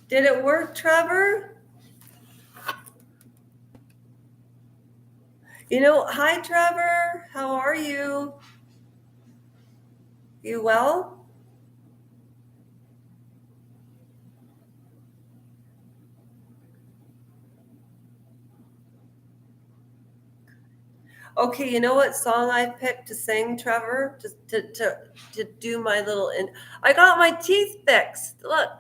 Did it work, Trevor? Hi, Trevor. How are you? You well? Okay, you know what song I picked to sing, Trevor? To do my little I got my teeth fixed. Look.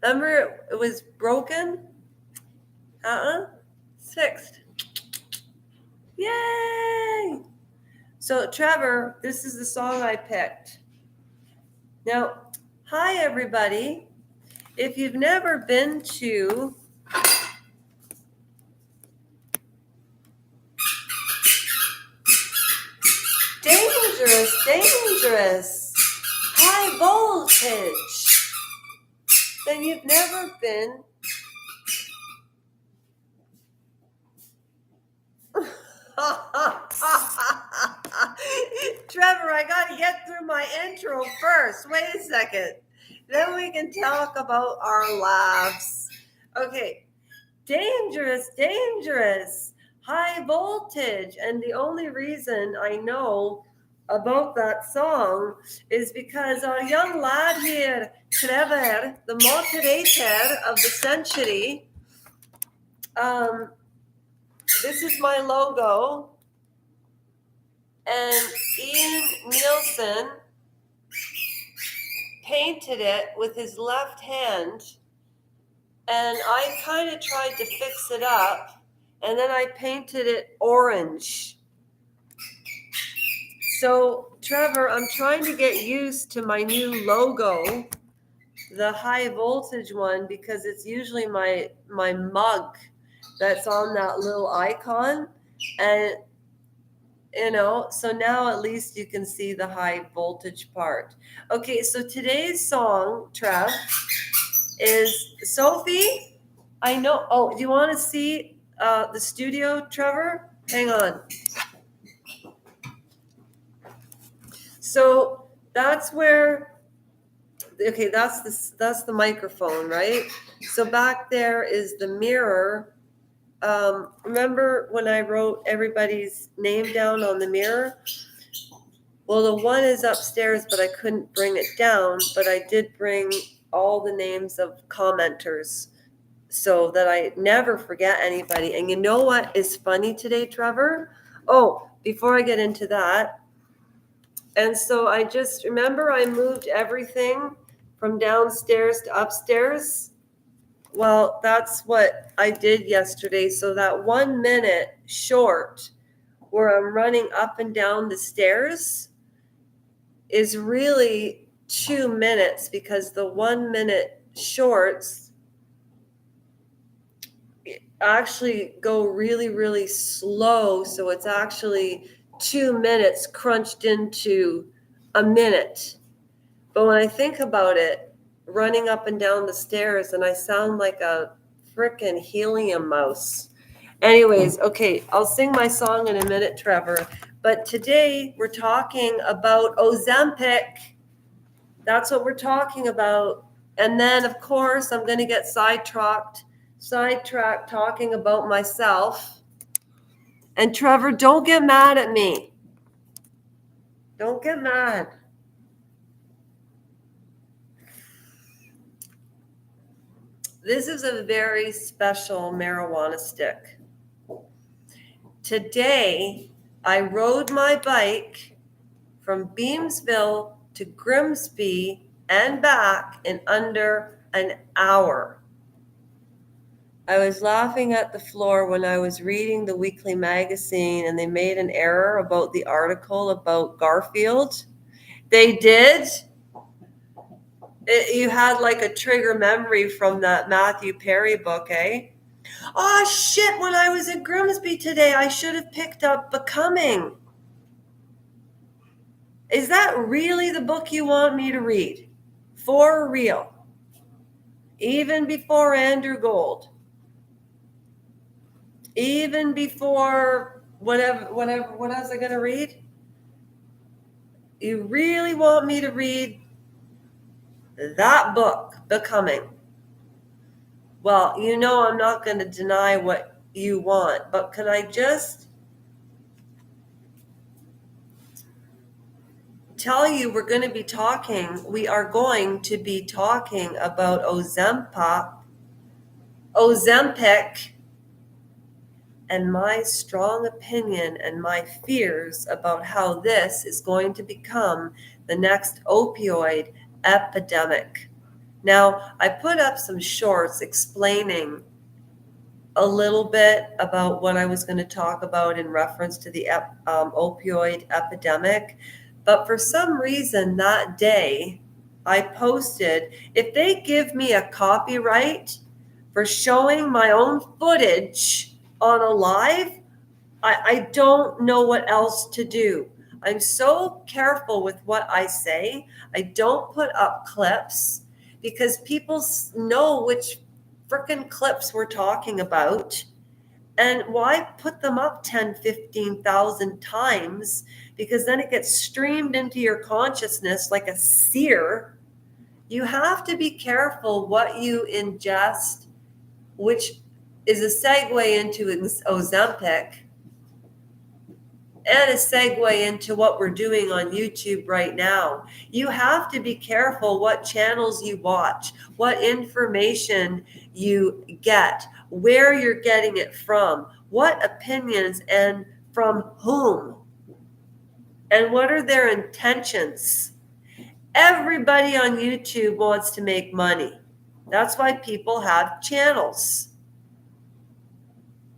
Remember it was broken? It's fixed. Yay! So, Trevor, this is the song I picked. Now, hi, everybody. If you've never been to dangerous, high voltage, then you've never been Trevor, I got to get through my intro first. Wait a second. Then we can talk about our laughs. Okay. Dangerous, high voltage. And the only reason I know about that song is because our young lad here, Trevor, the motivator of the century, this is my logo. And Ian Nielsen painted it with his left hand. And I kind of tried to fix it up. And then I painted it orange. So, Trevor, I'm trying to get used to my new logo, the high voltage one, because it's usually my mug that's on that little icon. And so now at least you can see the high voltage part. Okay, so today's song, Trev, is Sophie. I know. Oh, do you want to see the studio, Trevor? Hang on. So that's where. Okay, that's the microphone, right? So back there is the mirror. Remember when I wrote everybody's name down on the mirror? Well, the one is upstairs, but I couldn't bring it down. But I did bring all the names of commenters so that I never forget anybody. And you know what is funny today, Trevor? Oh, before I get into that. And so I just remember I moved everything from downstairs to upstairs. Well, that's what I did yesterday. So that 1 minute short where I'm running up and down the stairs is really 2 minutes, because the 1 minute shorts actually go really, really slow. So it's actually 2 minutes crunched into a minute. But when I think about it, running up and down the stairs, and I sound like a frickin' helium mouse. Anyways, okay, I'll sing my song in a minute, Trevor. But today we're talking about Ozempic. That's what we're talking about. And then, of course, I'm going to get sidetracked talking about myself. And Trevor, don't get mad at me. Don't get mad. This is a very special marijuana stick. Today, I rode my bike from Beamsville to Grimsby and back in under an hour. I was laughing at the floor when I was reading the weekly magazine and they made an error about the article about Garfield. They did. You had like a trigger memory from that Matthew Perry book, eh? Oh, shit, when I was at Grimsby today, I should have picked up Becoming. Is that really the book you want me to read? For real? Even before Andrew Gold? Even before whatever, what else am I going to read? You really want me to read that book, Becoming. Well, I'm not going to deny what you want, but can I just tell you we are going to be talking about Ozempic, and my strong opinion and my fears about how this is going to become the next opioid epidemic. Now, I put up some shorts explaining a little bit about what I was going to talk about in reference to the opioid epidemic, but for some reason that day I posted, if they give me a copyright for showing my own footage on a live, I don't know what else to do. I'm so careful with what I say. I don't put up clips because people know which frickin' clips we're talking about. And why put them up 10, 15,000 times? Because then it gets streamed into your consciousness like a seer. You have to be careful what you ingest, which is a segue into Ozempic and a segue into what we're doing on YouTube right now. You have to be careful what channels you watch, what information you get, where you're getting it from, what opinions and from whom, and what are their intentions. Everybody on YouTube wants to make money. That's why people have channels.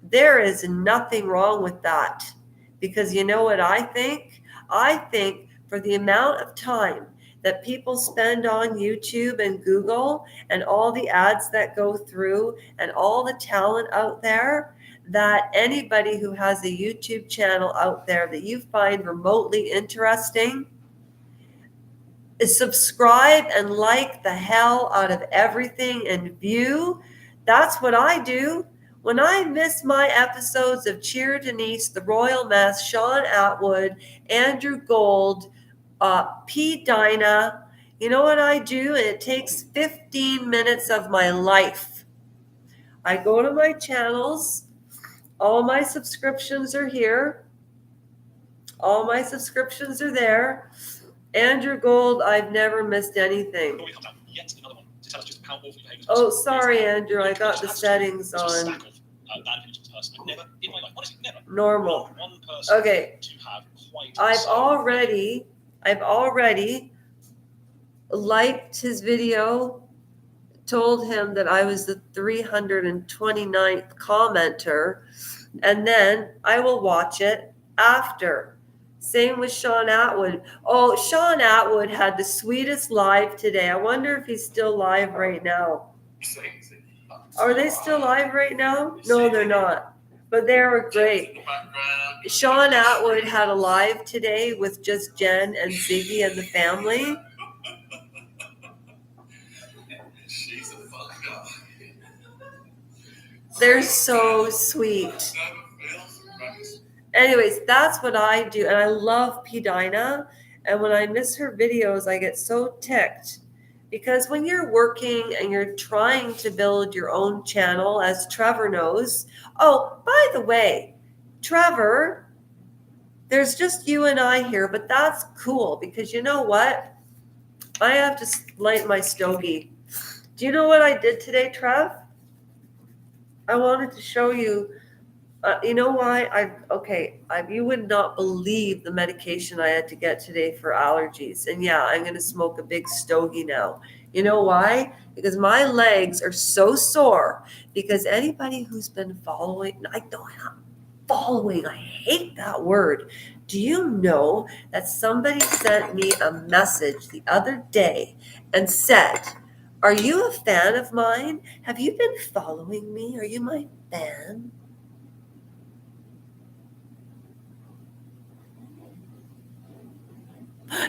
There is nothing wrong with that. Because you know what I think? I think for the amount of time that people spend on YouTube and Google and all the ads that go through and all the talent out there, that anybody who has a YouTube channel out there that you find remotely interesting, subscribe and like the hell out of everything and view. That's what I do. When I miss my episodes of Cheer Denise, The Royal Mess, Sean Atwood, Andrew Gold, P. Dinah, you know what I do? And it takes 15 minutes of my life. I go to my channels. All my subscriptions are here. All my subscriptions are there. Andrew Gold, I've never missed anything. Oh, sorry, Andrew. I got the settings on normal. Okay. I've already liked his video, told him that I was the 329th commenter, and then I will watch it after. Same with Sean Atwood. Oh, Sean Atwood had the sweetest live today. I wonder if he's still live right now. Are they still live right now? No, they're not. But they were great. Sean Atwood had a live today with just Jen and Ziggy and the family. They're so sweet. Anyways, that's what I do. And I love P. Dinah. And when I miss her videos, I get so ticked. Because when you're working and you're trying to build your own channel, as Trevor knows. Oh, by the way, Trevor, there's just you and I here, but that's cool because you know what? I have to light my stogie. Do you know what I did today, Trev? I wanted to show you. You know why? You would not believe the medication I had to get today for allergies. And yeah, I'm going to smoke a big stogie now. You know why? Because my legs are so sore. Because anybody who's been following, I hate that word. Do you know that somebody sent me a message the other day and said, "Are you a fan of mine? Have you been following me? Are you my fan?"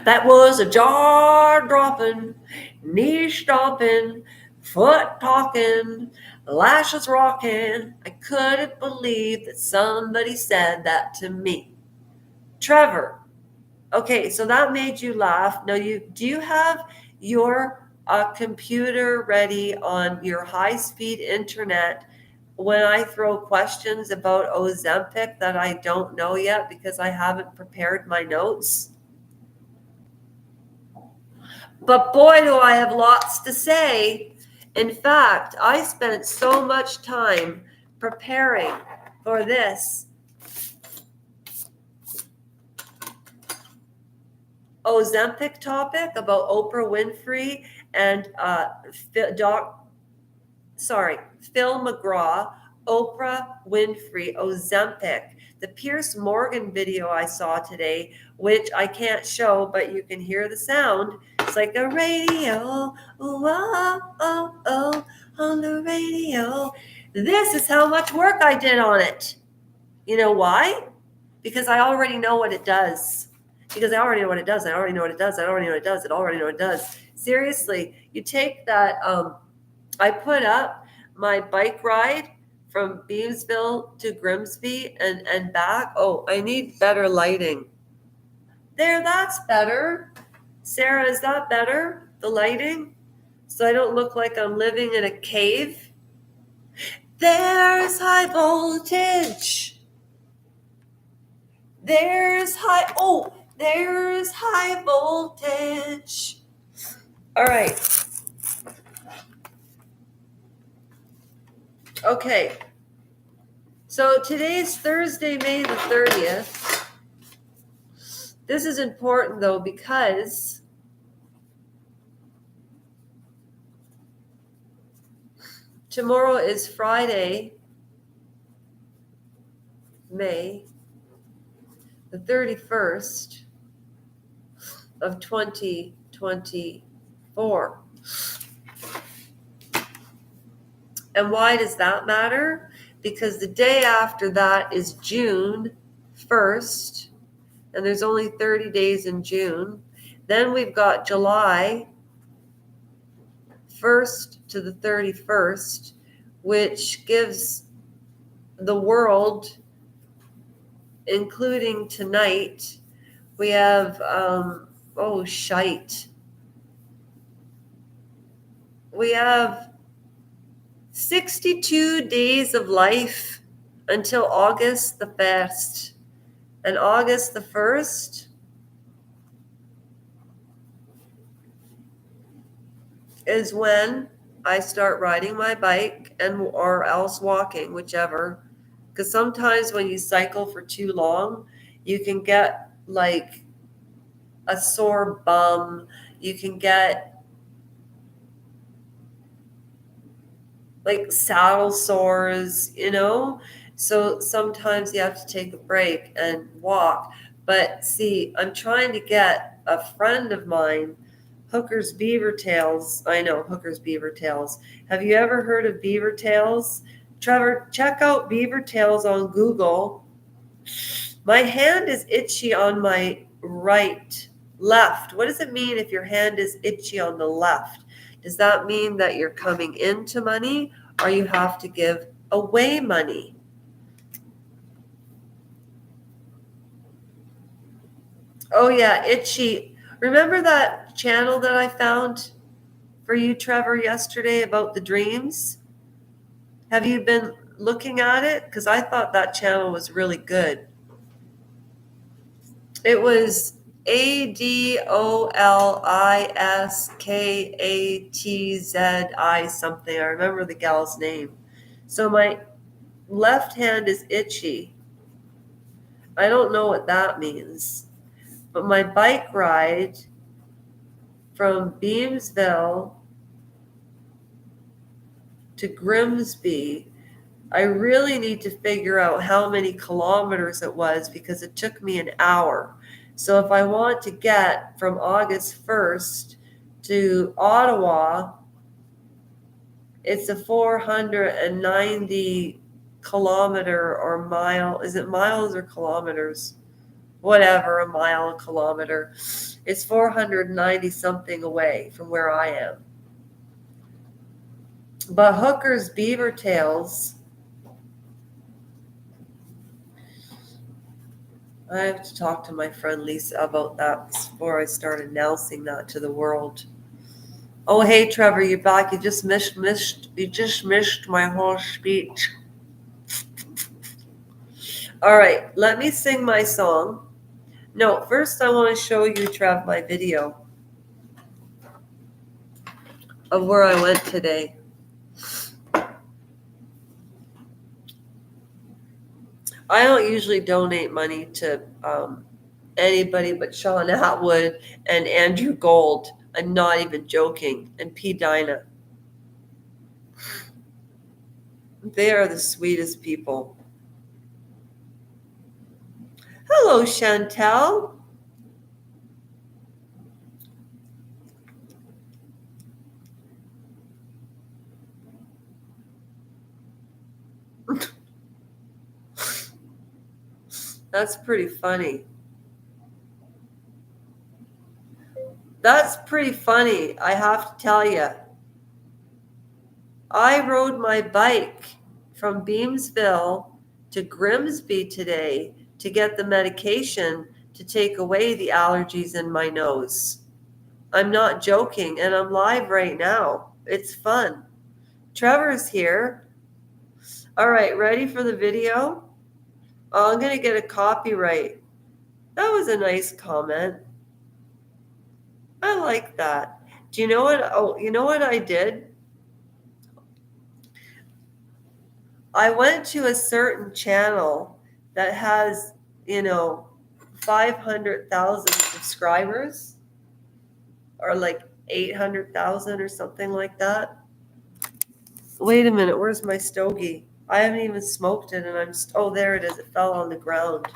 That was a jaw-dropping, knee-stomping, foot-talking, lashes rocking. I couldn't believe that somebody said that to me. Trevor, okay, so that made you laugh. Now, do you have your a computer ready on your high-speed internet when I throw questions about Ozempic that I don't know yet because I haven't prepared my notes. But boy, do I have lots to say. In fact, I spent so much time preparing for this Ozempic topic about Oprah Winfrey and Phil McGraw, Oprah Winfrey, Ozempic. The Pierce Morgan video I saw today, which I can't show, but you can hear the sound. It's like a radio, oh, on the radio. This is how much work I did on it. You know why? Because I already know what it does. Because I already know what it does. I already know what it does. I already know what it does. I already know what it does. Seriously, you take that. I put up my bike ride from Beamsville to Grimsby and back. Oh, I need better lighting. There, that's better. Sarah, is that better? The lighting? So I don't look like I'm living in a cave? There's high voltage. There's high voltage. All right. Okay. So today's Thursday, May the 30th. This is important though because tomorrow is Friday, May the 31st of 2024. And why does that matter? Because the day after that is June 1st, and there's only 30 days in June. Then we've got July 1st to the 31st, which gives the world, including tonight, we have, we have 62 days of life until August the 1st. And August the 1st is when I start riding my bike or else walking, whichever. Because sometimes when you cycle for too long, you can get like a sore bum. You can get like saddle sores, So sometimes you have to take a break and walk. But see, I'm trying to get a friend of mine, Hooker's Beaver Tails. I know, Hooker's Beaver Tails. Have you ever heard of Beaver Tails? Trevor, check out Beaver Tails on Google. My hand is itchy on my left. What does it mean if your hand is itchy on the left? Does that mean that you're coming into money or you have to give away money? Oh yeah, itchy. Remember that channel that I found for you, Trevor, yesterday about the dreams? Have you been looking at it? Because I thought that channel was really good. It was ADOLISKATZI something. I remember the gal's name. So my left hand is itchy. I don't know what that means. But my bike ride from Beamsville to Grimsby, I really need to figure out how many kilometers it was because it took me an hour. So if I want to get from August 1st to Ottawa, it's a 490 kilometer or mile. Is it miles or kilometers? Whatever, a mile, a kilometer. It's 490 something away from where I am. But Hooker's Beaver Tails, I have to talk to my friend Lisa about that before I start announcing that to the world. Oh, hey, Trevor, you're back. You just missed my whole speech. All right, let me sing my song. No, first I want to show you, Trev, my video of where I went today. I don't usually donate money to anybody but Sean Atwood and Andrew Gold. I'm not even joking. And P. Dinah. They are the sweetest people. Hello, Chantel. That's pretty funny. That's pretty funny, I have to tell you. I rode my bike from Beamsville to Grimsby today to get the medication to take away the allergies in my nose. I'm not joking, and I'm live right now. It's fun. Trevor's here. All right, ready for the video? Oh, I'm going to get a copyright. That was a nice comment. I like that. Do you know what? Oh, you know what I did? I went to a certain channel that has, 500,000 subscribers, or like 800,000 or something like that. Wait a minute, where's my stogie? I haven't even smoked it, and oh, there it is. It fell on the ground.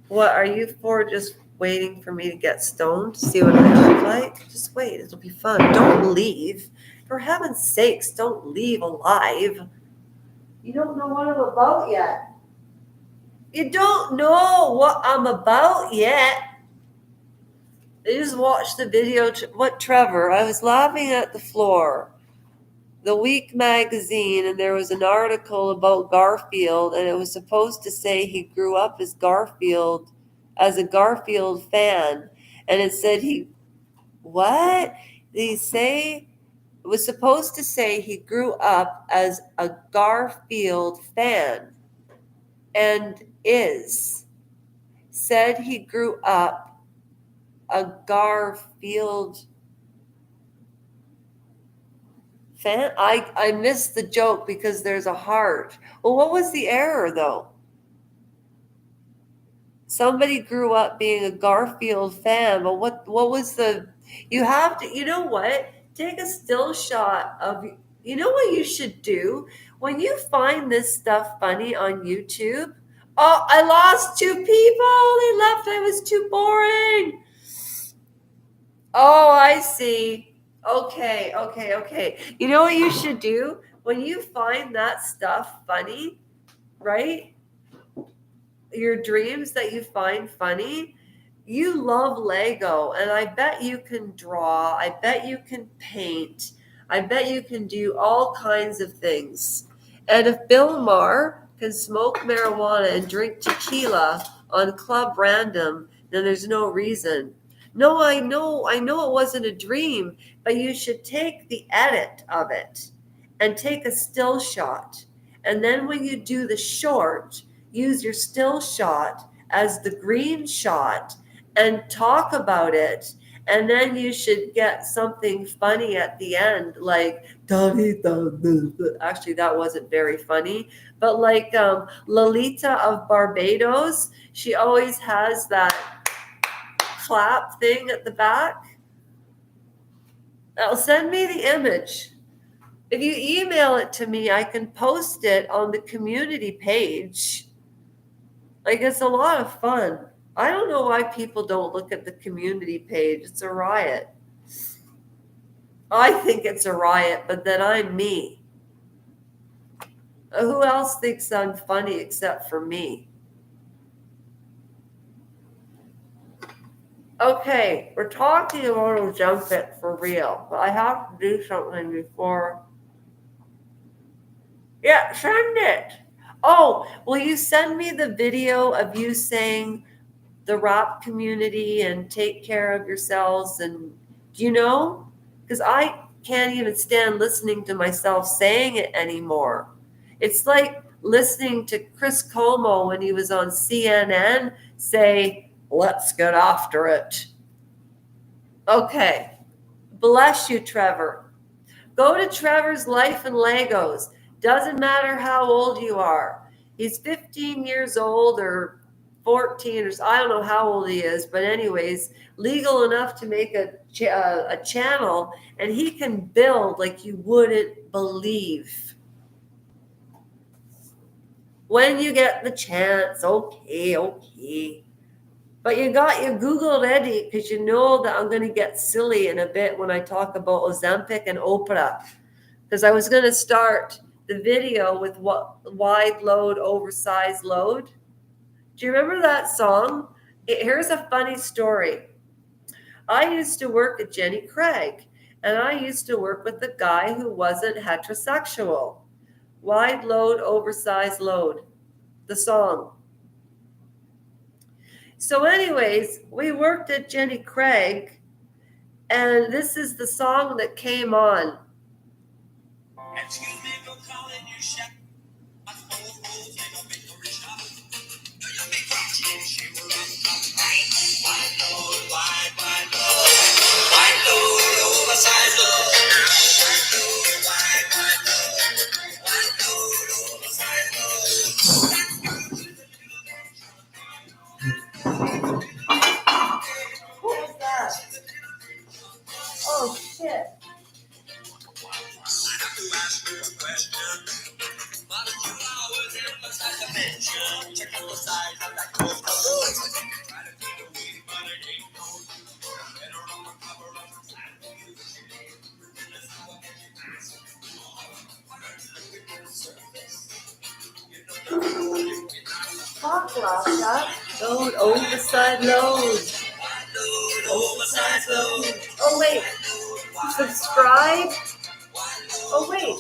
What are you for? Just waiting for me to get stoned to see what I look like? Just wait, it'll be fun. Don't leave. For heaven's sakes, don't leave alive. You don't know what I'm about yet. You don't know what I'm about yet. I just watched the video. What, Trevor? I was laughing at the floor. The Week magazine, and there was an article about Garfield, and it was supposed to say he grew up as a Garfield fan, and it said what? It was supposed to say he grew up as a Garfield fan, and said he grew up a Garfield fan. I missed the joke because there's a heart. Well, what was the error though? Somebody grew up being a Garfield fan, but what was you have to, you know what? Take a still shot of, you know what you should do? When you find this stuff funny on YouTube, oh, I lost 2 people. They left. I was too boring. Oh, I see. Okay. You know what you should do? When you find that stuff funny, right? Your dreams that you find funny, you love Lego, and I bet you can draw. I bet you can paint. I bet you can do all kinds of things. And if Bill Maher can smoke marijuana and drink tequila on Club Random, then there's no reason. No, I know it wasn't a dream, but you should take the edit of it and take a still shot. And then when you do the short, use your still shot as the green shot and talk about it. And then you should get something funny at the end, like, actually, that wasn't very funny, but like Lolita of Barbados, she always has that clap thing at the back. Now, send me the image. If you email it to me, I can post it on the community page. Like, it's a lot of fun. I don't know why people don't look at the community page. It's a riot. I think it's a riot, but then I'm me. Who else thinks I'm funny except for me? Okay, we're talking about Ozempic for real, but I have to do something before. Yeah, send it. Oh, will you send me the video of you saying the rap community and take care of yourselves and Do you know? Because I can't even stand listening to myself saying it anymore. It's like listening to Chris Como when he was on CNN say, let's get after it. Okay. Bless you, Trevor. Go to Trevor's Life in Legos. Doesn't matter how old you are. He's 15 years old or 14 or I don't know how old he is, but anyways, legal enough to make a channel, and he can build like you wouldn't believe. When you get the chance, okay. But you got your Google ready because you know that I'm going to get silly in a bit when I talk about Ozempic and Oprah. Because I was going to start the video with what wide load, oversized load. Do you remember that song? Here's a funny story. I used to work at Jenny Craig, and I used to work with a guy who wasn't heterosexual. Wide load, oversized load. The song. So anyways, we worked at Jenny Craig, and this is the song that came on. Excuse me for calling you chef. What was that? Oh shit. Load, oversized load. Oversized load. Oh wait. Subscribe. Oh wait.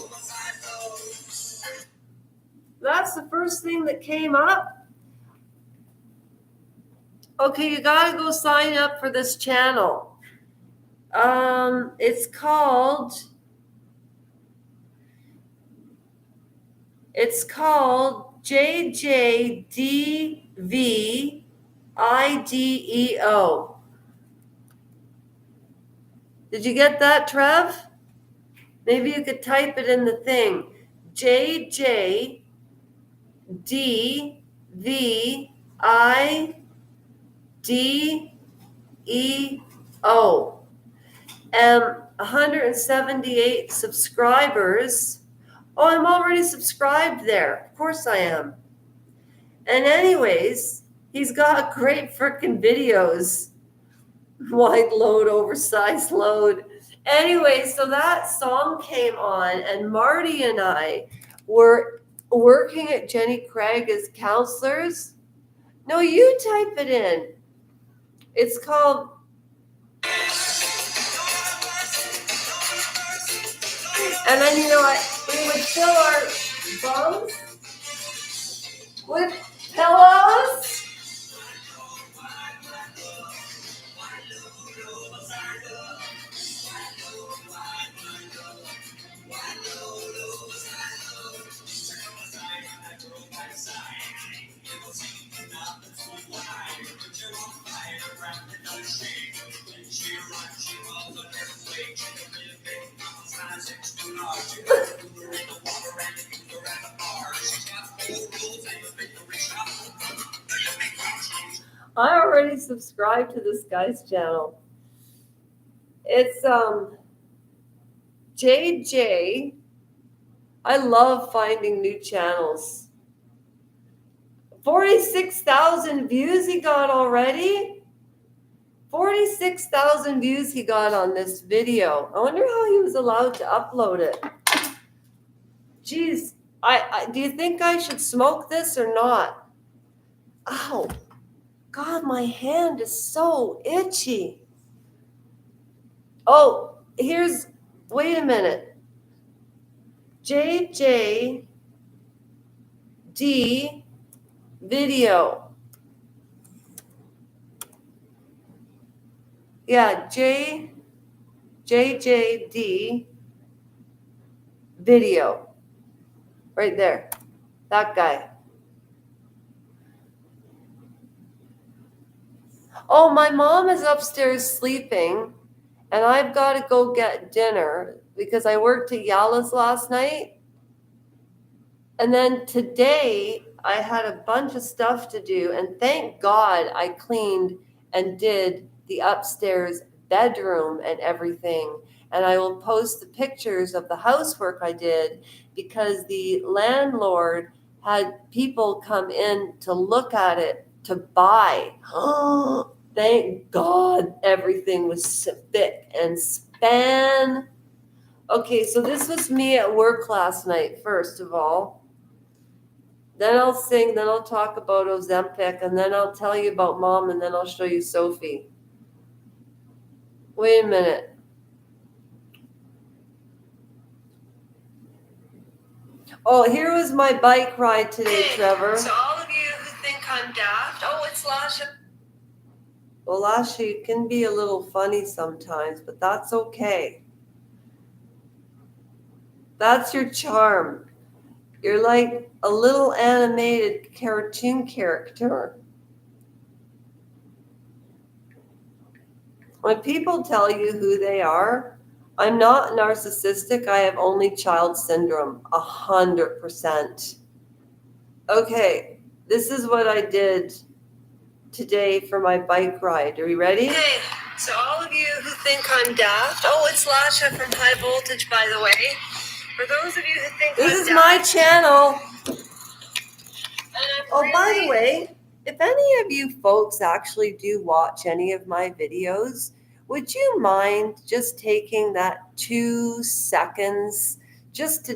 That's the first thing that came up. Okay, you gotta go sign up for this channel. It's called JJDVIDEO. Did you get that, Trev? Maybe you could type it in the thing. JJDVIDEO. And 178 subscribers. Oh, I'm already subscribed there. Of course I am. And anyways, he's got great freaking videos. Wide load, oversized load. Anyway, so that song came on, and Marty and I were working at Jenny Craig as counselors. No, you type it in. It's called... And then, we would fill our bums with pillows. I already subscribed to this guy's channel. It's JJ. I love finding new channels. 46,000 views he got already. 46,000 views he got on this video. I wonder how he was allowed to upload it. Geez, do you think I should smoke this or not? Ow. God, my hand is so itchy. Oh, wait a minute. JJD video. Yeah, JJD JJD video. Right there. That guy. Oh, my mom is upstairs sleeping, and I've got to go get dinner because I worked at Yala's last night. And then today I had a bunch of stuff to do, and thank God I cleaned and did the upstairs bedroom and everything. And I will post the pictures of the housework I did because the landlord had people come in to look at it to buy. Thank God everything was spick and span. Okay, so this was me at work last night, first of all. Then I'll sing, then I'll talk about Ozempic, and then I'll tell you about Mom, and then I'll show you Sophie. Wait a minute. Oh, here was my bike ride today, Trevor. So all of you who think I'm daft, oh, it's Lasha. Well, Lasha can be a little funny sometimes, but that's okay. That's your charm. You're like a little animated cartoon character. When people tell you who they are, I'm not narcissistic. I have only child syndrome, 100%. Okay, this is what I did today for my bike ride. Are you ready? Okay, so all of you who think I'm daft, oh, it's Lasha from High Voltage, by the way. For those of you who think this is my channel. Oh, by the way, if any of you folks actually do watch any of my videos, would you mind just taking that 2 seconds just to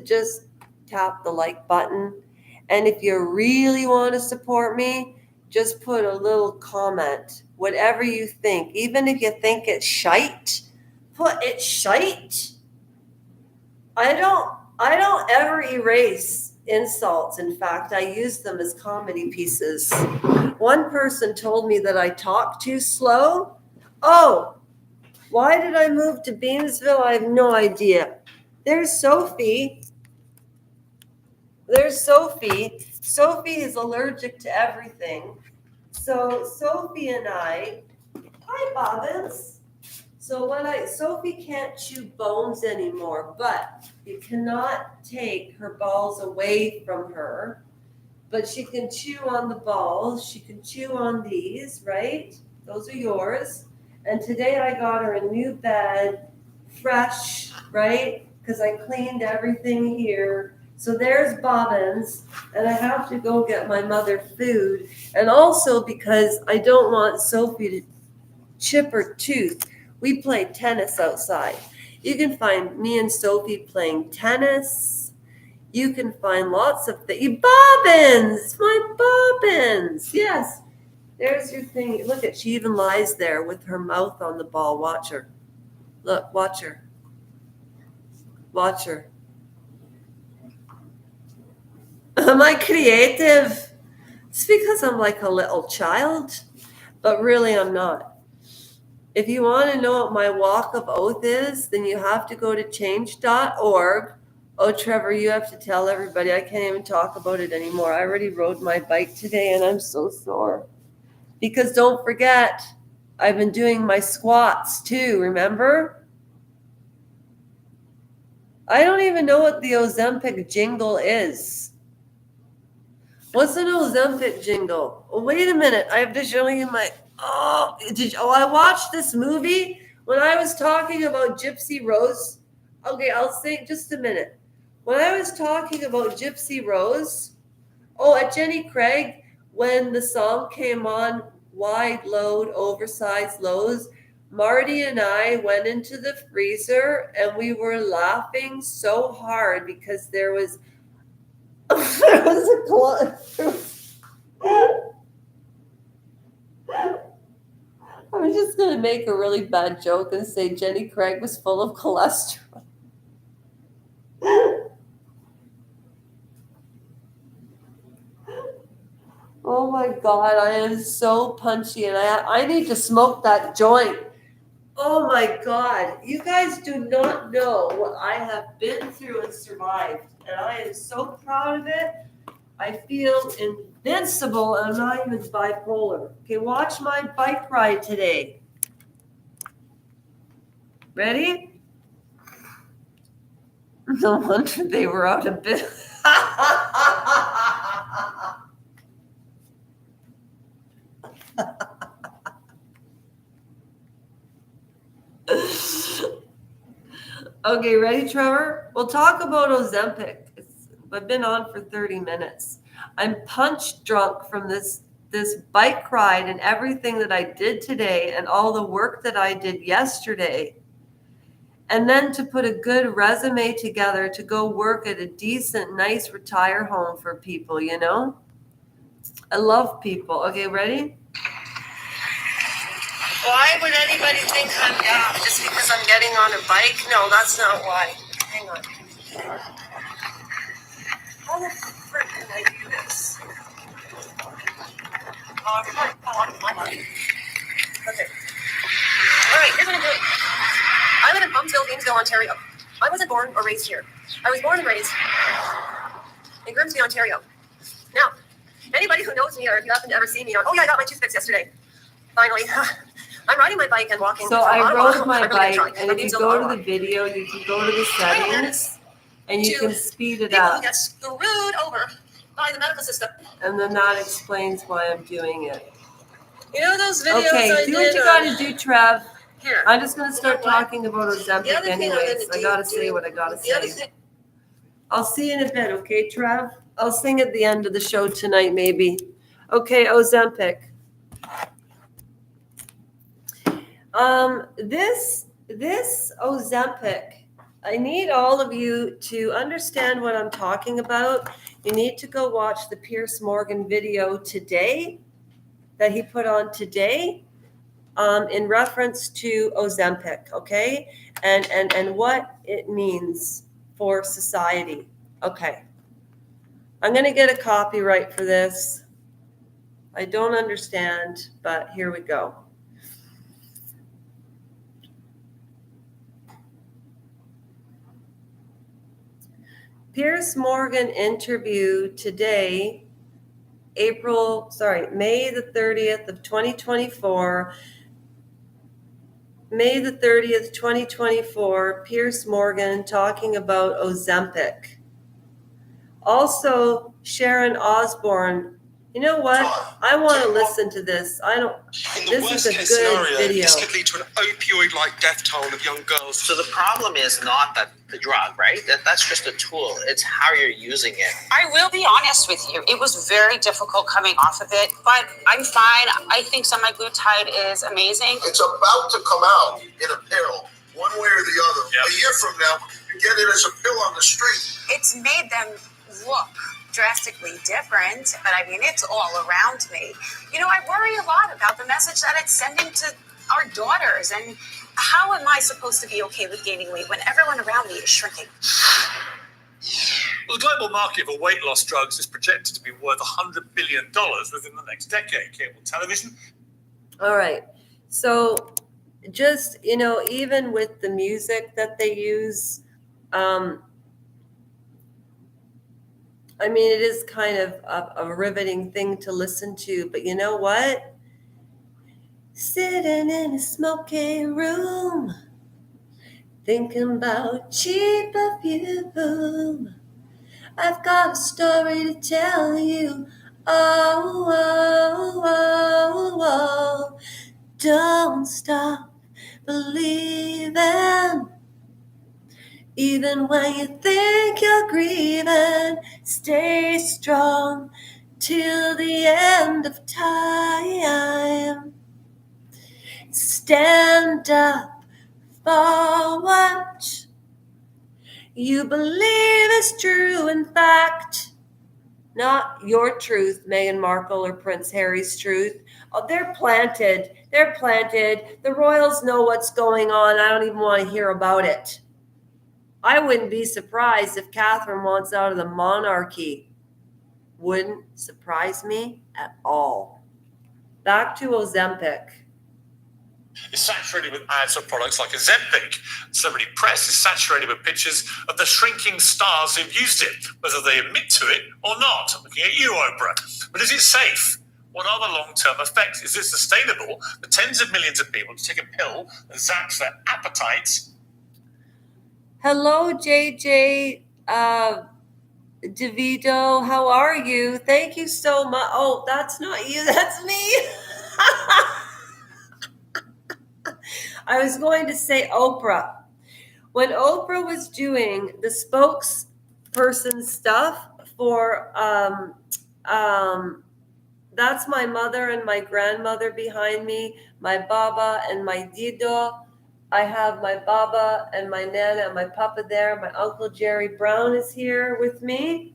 tap the like button? And if you really want to support me, just put a little comment, whatever you think. Even if you think it's shite, put it's shite. I don't ever erase insults. In fact, I use them as comedy pieces. One person told me that I talk too slow. Oh, why did I move to Beamsville? I have no idea. There's Sophie. Sophie is allergic to everything. So Sophie and hi Bobbins. So Sophie can't chew bones anymore, but you cannot take her balls away from her. But she can chew on the balls. She can chew on these, right? Those are yours. And today I got her a new bed, fresh, right? Because I cleaned everything here. So there's Bobbins, and I have to go get my mother food. And also because I don't want Sophie to chip her tooth. We play tennis outside. You can find me and Sophie playing tennis. You can find lots of things. Bobbins! My Bobbins! Yes. There's your thing. Look she even lies there with her mouth on the ball. Watch her. Look, watch her. Watch her. Am I creative? It's because I'm like a little child, but really I'm not. If you want to know what my walk of oath is, then you have to go to change.org. Oh, Trevor, you have to tell everybody. I can't even talk about it anymore. I already rode my bike today and I'm so sore. Because don't forget, I've been doing my squats too, remember? I don't even know what the Ozempic jingle is. What's an Ozempic jingle? Oh, wait a minute. I have to show you my... I watched this movie when I was talking about Gypsy Rose. Okay, I'll sing just a minute. When I was talking about Gypsy Rose, at Jenny Craig, when the song came on, Wide Load, Oversized Lows, Marty and I went into the freezer and we were laughing so hard because there was I was just going to make a really bad joke and say Jenny Craig was full of cholesterol. Oh my God, I am so punchy and I need to smoke that joint. Oh my God. You guys do not know what I have been through and survived. And I am so proud of it. I feel invincible and I'm not even bipolar. Okay, watch my bike ride today. Ready? No wonder they were out of bed. Okay, ready, Trevor? We'll talk about Ozempic. I've been on for 30 minutes. I'm punch drunk from this bike ride and everything that I did today and all the work that I did yesterday. And then to put a good resume together to go work at a decent, nice retire home for people, you know? I love people. Okay, ready? Why would anybody think I'm down just because I'm getting on a bike? No, that's not why. Hang on. How the frick can I do this? Okay. All right, here's what I'm doing. I live in Plumsville, Gainesville, Ontario. I wasn't born or raised here. I was born and raised in Grimsby, Ontario. Now, anybody who knows me or if you happen to ever see me on, oh yeah, I got my toothpicks yesterday. Finally. I'm riding my bike and walking. So I rode my bike, and if you go to the video, you can go to the settings, and you can speed it up. People get screwed over by the medical system. And then that explains why I'm doing it. You know those videos I do what you gotta do, Trev. Here. I'm just gonna start talking about Ozempic anyways. I gotta say what I gotta say. I'll see you in a bit, okay, Trev? I'll sing at the end of the show tonight, maybe. Okay, Ozempic. This Ozempic, I need all of you to understand what I'm talking about. You need to go watch the Piers Morgan video today that he put on today in reference to Ozempic, okay? And what it means for society. Okay. I'm going to get a copyright for this. I don't understand, but here we go. Piers Morgan interview today, May the 30th of 2024. May the 30th, 2024, Piers Morgan talking about Ozempic. Also, Sharon Osbourne. You know what? I want to listen to this. This is a good video. This could lead to an opioid-like death toll of young girls. So the problem is not that the drug, right? That's just a tool. It's how you're using it. I will be honest with you. It was very difficult coming off of it, but I'm fine. I think semaglutide is amazing. It's about to come out in a pill, one way or the other. Yep. A year from now, you get it as a pill on the street. It's made them look drastically different, but I mean, it's all around me. You know, I worry a lot about the message that it's sending to our daughters, and how am I supposed to be okay with gaining weight when everyone around me is shrinking? Well, the global market for weight loss drugs is projected to be worth $100 billion within the next decade. Cable television. All right. So just, you know, even with the music that they use, I mean, it is kind of a riveting thing to listen to, but you know what? Sitting in a smoky room, thinking about cheap perfume. I've got a story to tell you. Oh, oh, oh, oh. Don't stop believing. Even when you think you're grieving, stay strong till the end of time. Stand up for what you believe is true. In fact, not your truth, Meghan Markle or Prince Harry's truth. Oh, they're planted. They're planted. The royals know what's going on. I don't even want to hear about it. I wouldn't be surprised if Catherine wants out of the monarchy. Wouldn't surprise me at all. Back to Ozempic. is saturated with ads for products like Ozempic. Celebrity press is saturated with pictures of the shrinking stars who've used it, whether they admit to it or not. I'm looking at you, Oprah. But is it safe? What are the long-term effects? Is it sustainable for tens of millions of people to take a pill that zaps their appetites? Hello, JJ DeVito. How are you? Thank you so much. Oh, that's not you. That's me. I was going to say Oprah. When Oprah was doing the spokesperson stuff for that's my mother and my grandmother behind me, my baba and my dido. I have my baba and my nana and my papa there. My Uncle Jerry Brown is here with me.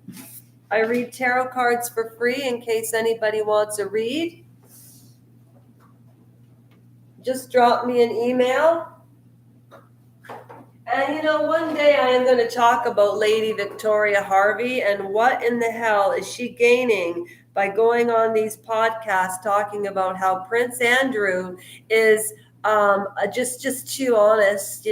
I read tarot cards for free in case anybody wants a read. Just drop me an email. And one day I am going to talk about Lady Victoria Harvey and what in the hell is she gaining by going on these podcasts talking about how Prince Andrew is just too honest,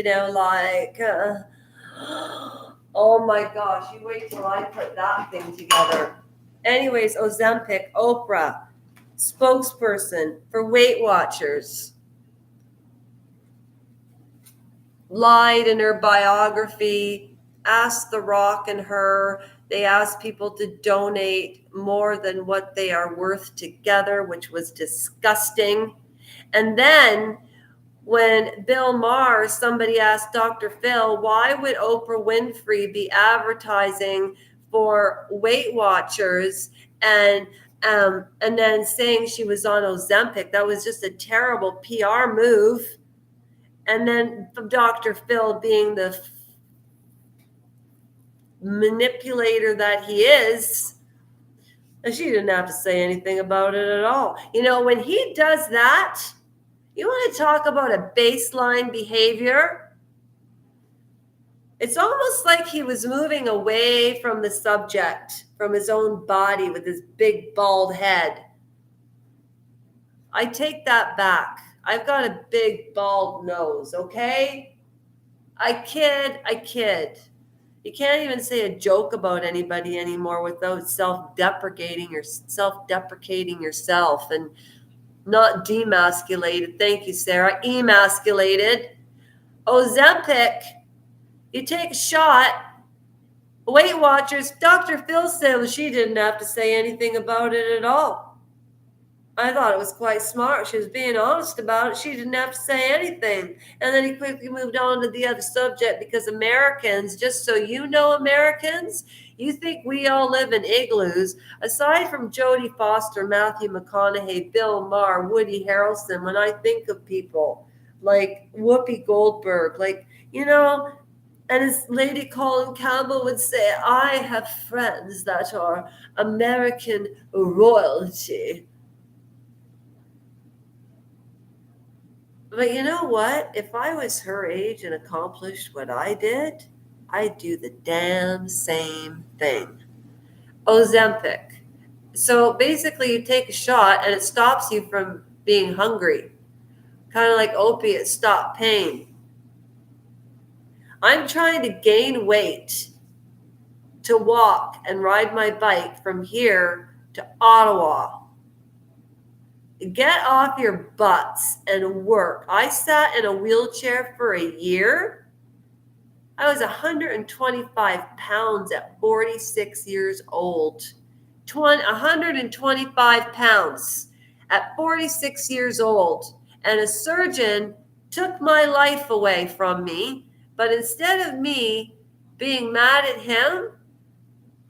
oh my gosh, you wait till I put that thing together. Anyways, Ozempic, Oprah, spokesperson for Weight Watchers, lied in her biography, asked The Rock and her. They asked people to donate more than what they are worth together, which was disgusting. And then when Bill Maher, somebody asked Dr. Phil, why would Oprah Winfrey be advertising for Weight Watchers and then saying she was on Ozempic? That was just a terrible PR move. And then Dr. Phil, being the manipulator that he is, and she didn't have to say anything about it at all. When he does that, you want to talk about a baseline behavior? It's almost like he was moving away from the subject, from his own body with his big bald head. I take that back. I've got a big bald nose, okay? I kid. You can't even say a joke about anybody anymore without self-deprecating yourself and not demasculated. Thank you, Sarah. Emasculated. Ozempic, you take a shot. Weight Watchers, Dr. Phil said she didn't have to say anything about it at all. I thought it was quite smart. She was being honest about it. She didn't have to say anything. And then he quickly moved on to the other subject because Americans, just so you know, Americans, you think we all live in igloos. Aside from Jodie Foster, Matthew McConaughey, Bill Maher, Woody Harrelson, when I think of people like Whoopi Goldberg, and as Lady Colin Campbell would say, I have friends that are American royalty. But you know what? If I was her age and accomplished what I did, I'd do the damn same thing. Ozempic. So basically you take a shot and it stops you from being hungry. Kind of like opiates stop pain. I'm trying to gain weight to walk and ride my bike from here to Ottawa. Get off your butts and work. I sat in a wheelchair for a year. I was 125 pounds at 46 years old. 125 pounds at 46 years old. And a surgeon took my life away from me. But instead of me being mad at him,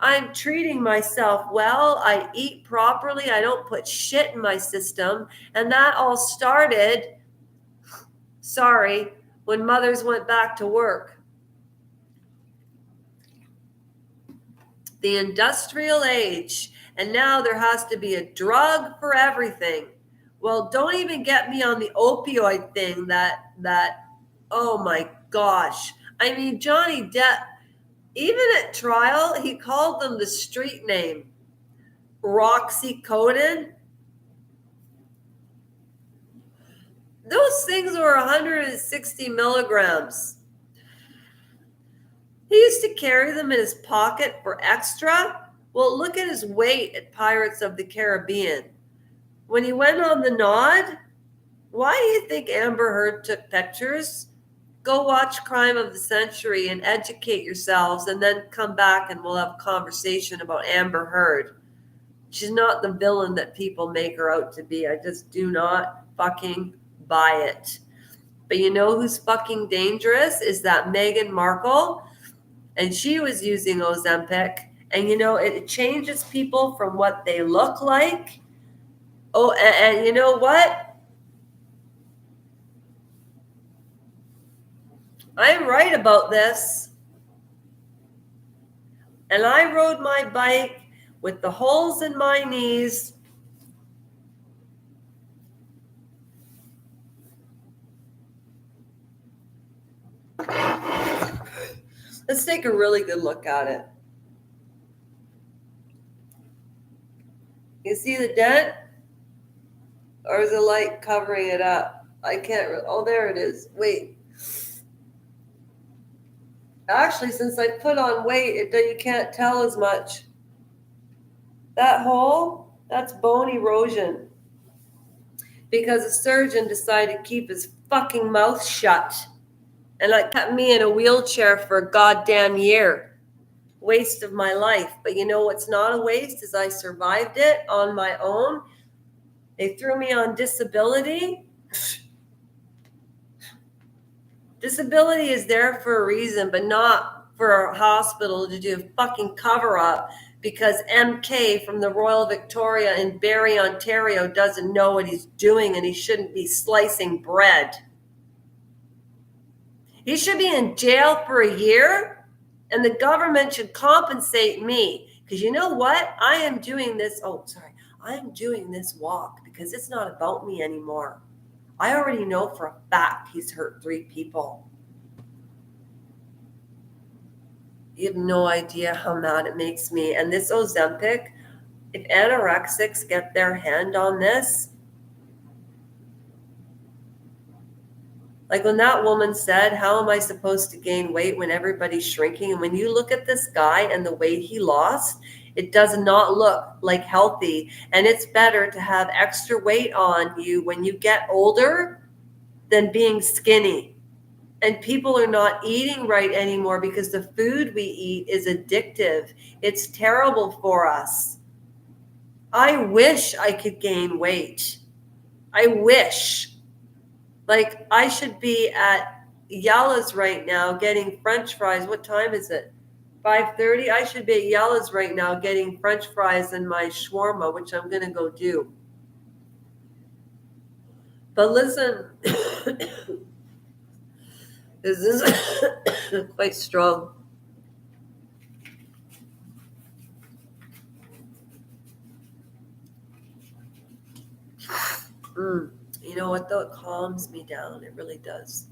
I'm treating myself well. I eat properly. I don't put shit in my system. And that all started, when mothers went back to work. The industrial age. And now there has to be a drug for everything. Well, don't even get me on the opioid thing that oh my gosh. I mean, Johnny Depp, even at trial, he called them the street name, Roxycodone. Those Those things were 160 milligrams. He used to carry them in his pocket for extra. Well, look at his weight at Pirates of the Caribbean. When he went on the nod, why do you think Amber Heard took pictures? Go watch Crime of the Century and educate yourselves, and then come back and we'll have a conversation about Amber Heard. She's not the villain that people make her out to be. I just do not fucking buy it. But you know who's fucking dangerous? Is that Meghan Markle. And she was using Ozempic. And you know, it changes people from what they look like. Oh, and you know what? I'm right about this. And I rode my bike with the holes in my knees. Let's take a really good look at it. You see the dent? Or is the light covering it up? I can't. Oh, there it is. Wait. Actually, since I put on weight, you can't tell as much. That hole, that's bone erosion. Because a surgeon decided to keep his fucking mouth shut. And it kept me in a wheelchair for a goddamn year. Waste of my life. But you know what's not a waste is I survived it on my own. They threw me on disability. Disability is there for a reason, but not for a hospital to do a fucking cover up because MK from the Royal Victoria in Barrie, Ontario doesn't know what he's doing and he shouldn't be slicing bread. He should be in jail for a year and the government should compensate me because you know what? I am doing this walk because it's not about me anymore. I already know for a fact he's hurt 3 people. You have no idea how mad it makes me. And this Ozempic, if anorexics get their hand on this, like when that woman said, how am I supposed to gain weight when everybody's shrinking? And when you look at this guy and the weight he lost, it does not look like healthy. And it's better to have extra weight on you when you get older than being skinny. And people are not eating right anymore because the food we eat is addictive. It's terrible for us. I wish I could gain weight. I wish. Like I should be at Yalla's right now getting French fries. What time is it? 5:30. I should be at Yalla's right now getting French fries and my shawarma, which I'm going to go do. But listen, this is quite strong. You know what, though? It calms me down. It really does.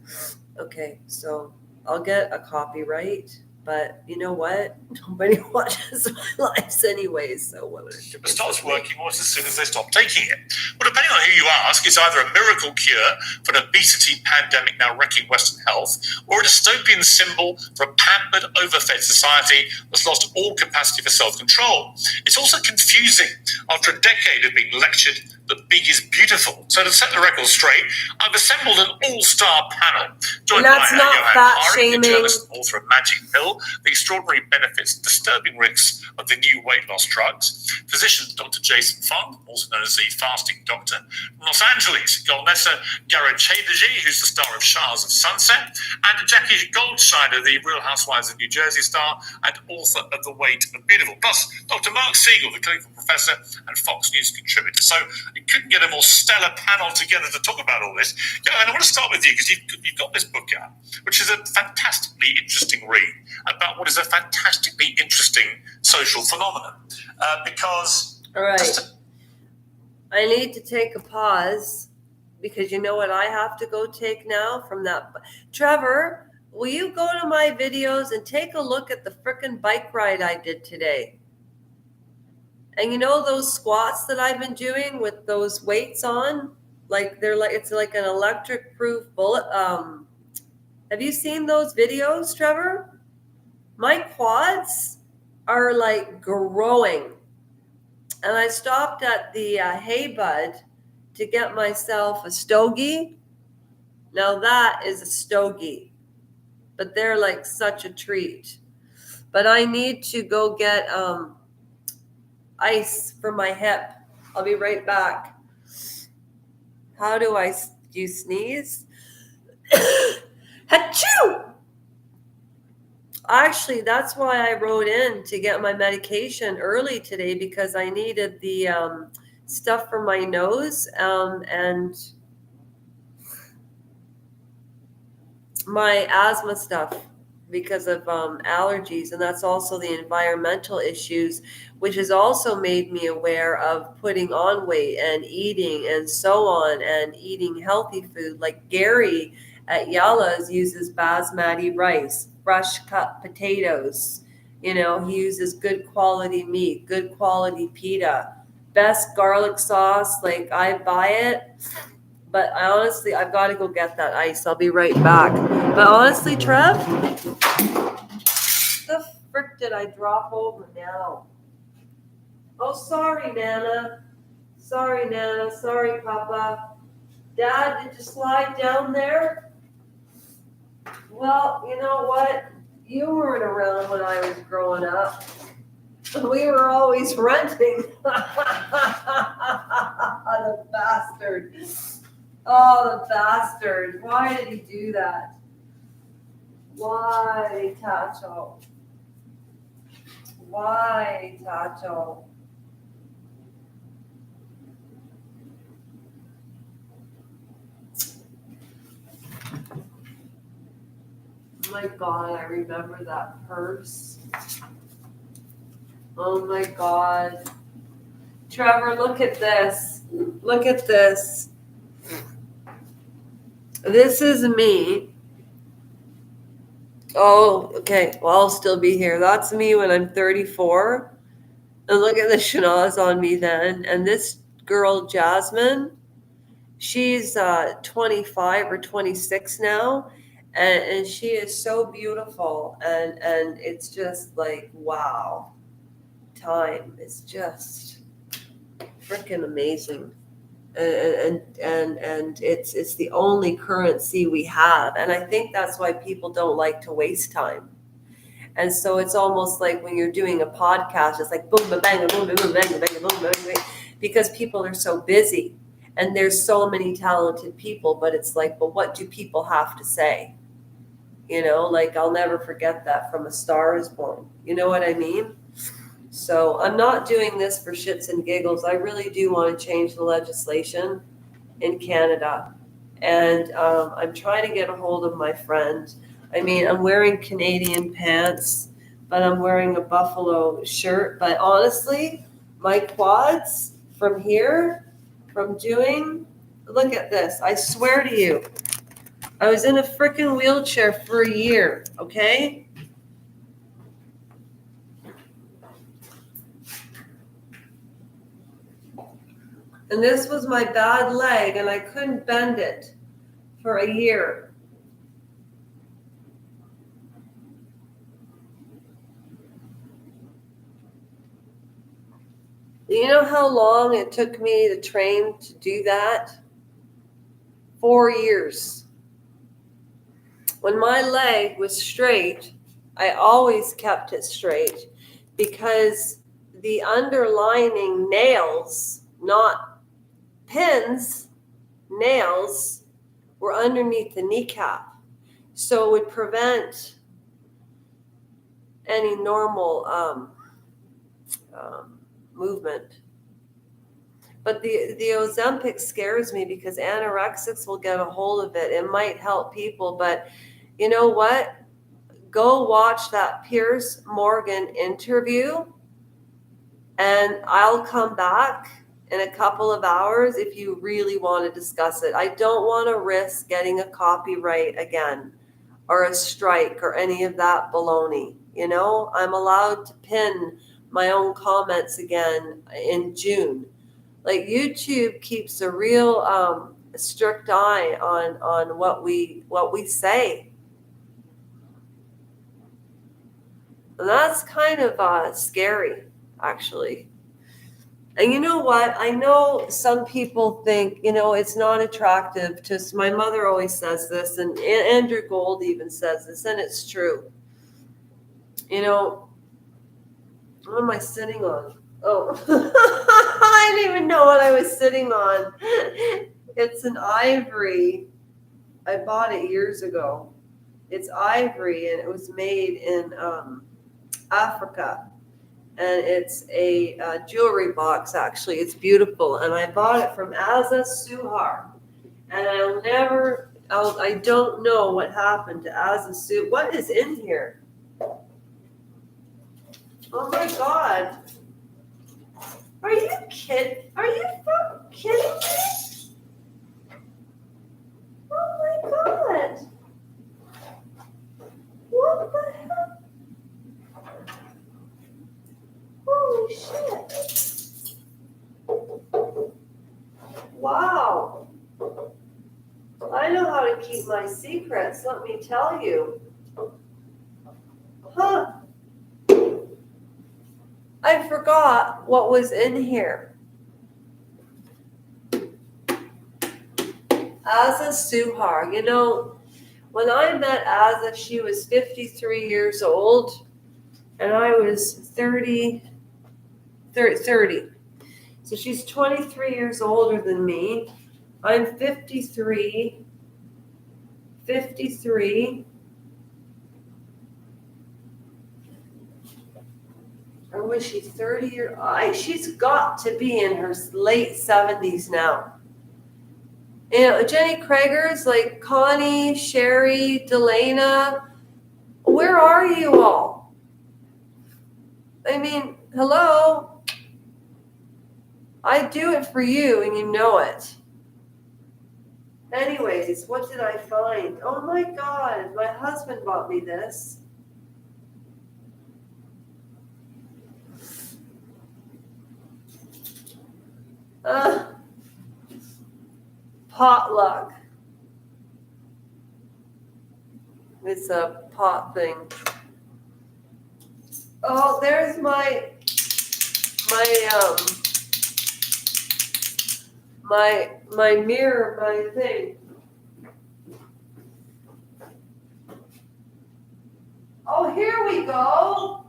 Okay, so I'll get a copyright. But you know what? Nobody watches my lives anyways, so what would it do? It stops working almost as soon as they stop taking it. Well, depending on who you ask, it's either a miracle cure for an obesity pandemic now wrecking Western health, or a dystopian symbol for a pampered, overfed society that's lost all capacity for self-control. It's also confusing after a decade of being lectured that big is beautiful. So to set the record straight, I've assembled an all-star panel. Joined by not fat shaming. the journalist and author of Magic Pill, the extraordinary benefits and disturbing risks of the new weight loss drugs. Physician Dr. Jason Fung, also known as the fasting doctor. From Los Angeles, Golnessa Garachedji, who's the star of Shahs of Sunset, and Jackie Goldschneider, the Real Housewives of New Jersey star and author of The Weight of Beautiful. Plus, Dr. Mark Siegel, the clinical professor and Fox News contributor. So you couldn't get a more stellar panel together to talk about all this. Yeah, and I want to start with you because you've got this book out, which is a fantastically interesting read about what is a fantastically interesting social phenomenon. Because... All right. I need to take a pause because you know what I have to go take now from that. Trevor, will you go to my videos and take a look at the frickin' bike ride I did today? And you know those squats that I've been doing with those weights on? Like it's like an electric proof bullet. Have you seen those videos, Trevor? My quads are like growing. And I stopped at the Hay Bud to get myself a stogie. Now that is a stogie, but they're like such a treat. But I need to go get ice for my hip. I'll be right back. How do you sneeze? Achoo! Actually, that's why I wrote in to get my medication early today, because I needed the stuff for my nose and my asthma stuff because of allergies. And that's also the environmental issues, which has also made me aware of putting on weight and eating and so on, and eating healthy food. Like Gary at Yalla's uses basmati rice, fresh cut potatoes. You know, he uses good quality meat, good quality pita, best garlic sauce. Like, I buy it. But I've got to go get that ice. I'll be right back. But honestly, Trev, the frick did I drop over now? Oh, sorry, Nana. Sorry, Nana. Sorry, Papa. Dad, did you slide down there? Well, you know what? You weren't around when I was growing up. We were always renting. The bastard. Oh, the bastard. Why did he do that? Why, Tacho? Why, Tacho? Oh my God, I remember that purse. Oh my God. Trevor, look at this. Look at this. This is me. Oh, okay. Well, I'll still be here. That's me when I'm 34. And look at the schnoz on me then. And this girl, Jasmine, she's 25 or 26 now. And she is so beautiful. And it's just like, wow. Time is just freaking amazing. And it's the only currency we have. And I think that's why people don't like to waste time. And so it's almost like when you're doing a podcast, it's like boom, bang, bang, boom, boom, bang, bang, boom, bang, bang, because people are so busy and there's so many talented people. But it's like, but what do people have to say? You know, like, I'll never forget that from A Star Is Born. You know what I mean? So I'm not doing this for shits and giggles. I really do want to change the legislation in Canada. And I'm trying to get a hold of my friend. I mean, I'm wearing Canadian pants, but I'm wearing a buffalo shirt. But honestly, my quads from here, from doing, look at this. I swear to you, I was in a freaking wheelchair for a year, okay? And this was my bad leg, and I couldn't bend it for a year. You know how long it took me to train to do that? 4 years. When my leg was straight, I always kept it straight because the underlining nails, not pins, nails, were underneath the kneecap. So it would prevent any normal movement. But the Ozempic scares me because anorexics will get a hold of it. It might help people, but you know what? Go watch that Piers Morgan interview, and I'll come back in a couple of hours if you really want to discuss it. I don't want to risk getting a copyright again or a strike or any of that baloney. You know, I'm allowed to pin my own comments again in June. Like YouTube keeps a real strict eye on what we say. And that's kind of scary, actually. And you know what? I know some people think, it's not attractive to, my mother always says this, and Andrew Gold even says this, and it's true. What am I sitting on? Oh, I didn't even know what I was sitting on. It's an ivory. I bought it years ago. It's ivory, and it was made in Africa. And it's a jewelry box, actually. It's beautiful. And I bought it from Asa Suhar. And I don't know what happened to Asa Suhar. What is in here? Oh my God. Are you kidding? Are you fucking kidding me? Oh my God. What the hell? Holy shit. Wow. I know how to keep my secrets, let me tell you. Huh. I forgot what was in here. Asa Suhar. When I met Asa, she was 53 years old, and I was 30. So she's 23 years older than me. I'm 53. Or was she 30 she's got to be in her late 70s now. Jenny Krager's like Connie, Sherry, Delana. Where are you all? I mean, hello? I do it for you and you know it. Anyways, what did I find? Oh my God, my husband bought me this. Potluck. It's a pot thing. Oh, there's my mirror, my thing. Oh, here we go.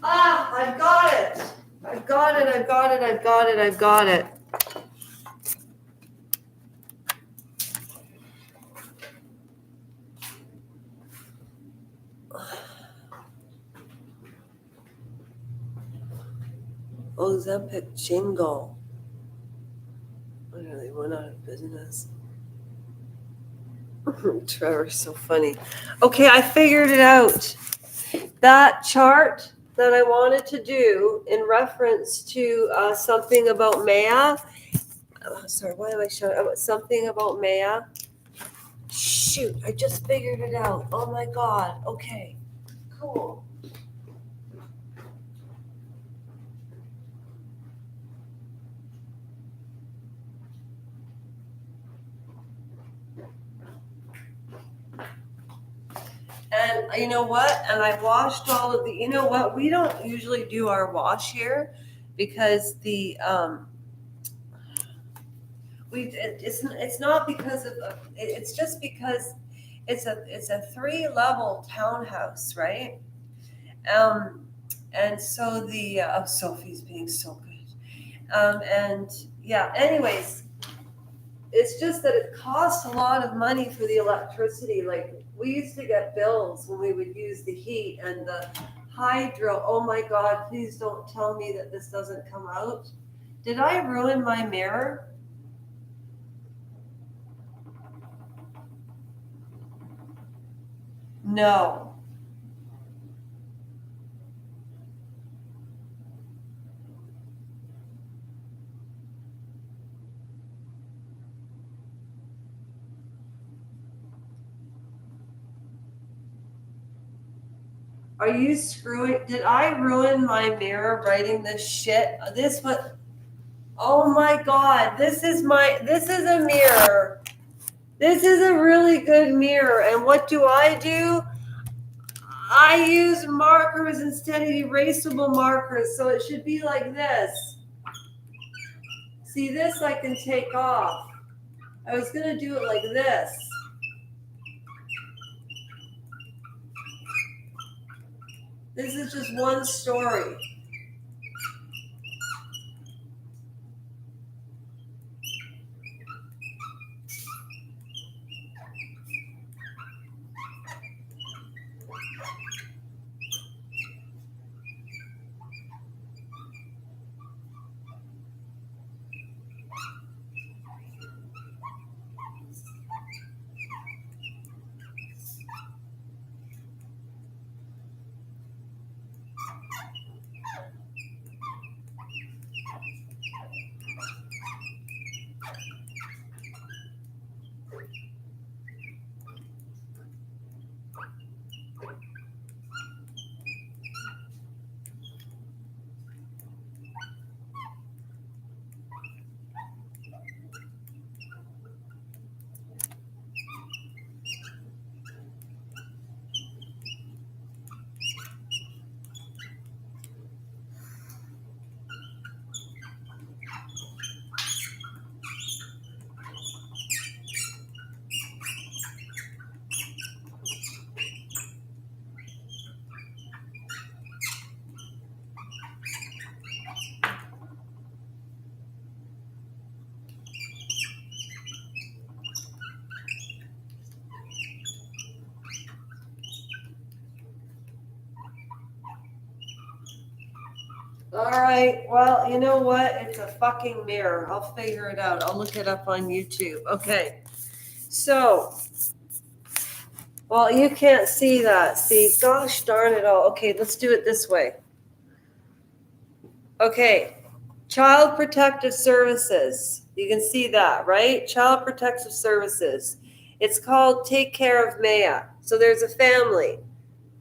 I've got it. I've got it. Ozempic jingle. I really went out of business. Trevor's so funny. Okay, I figured it out. That chart that I wanted to do in reference to something about Maya. Sorry, why am I showing? Something about Maya. Shoot, I just figured it out. Oh my God. Okay, cool. And you know what? And I washed all of the, you know what? We don't usually do our wash here because it's not because of, it's just because it's a 3-level townhouse, right? And so Sophie's being so good. And yeah, anyways, it's just that it costs a lot of money for the electricity. Like we used to get bills when we would use the heat and the hydro. Oh my God, please don't tell me that this doesn't come out. Did I ruin my mirror? No. Are you screwing? Did I ruin my mirror writing this shit? This was, oh my God, this is a mirror. This is a really good mirror. And what do? I use markers instead of erasable markers. So it should be like this. See, this I can take off. I was going to do it like this. This is just one story. All right. Well, you know what? It's a fucking mirror. I'll figure it out. I'll look it up on YouTube. Okay. So, well, you can't see that. See, gosh darn it all. Okay, let's do it this way. Okay. Child Protective Services. You can see that, right? Child Protective Services. It's called Take Care of Maya. So there's a family.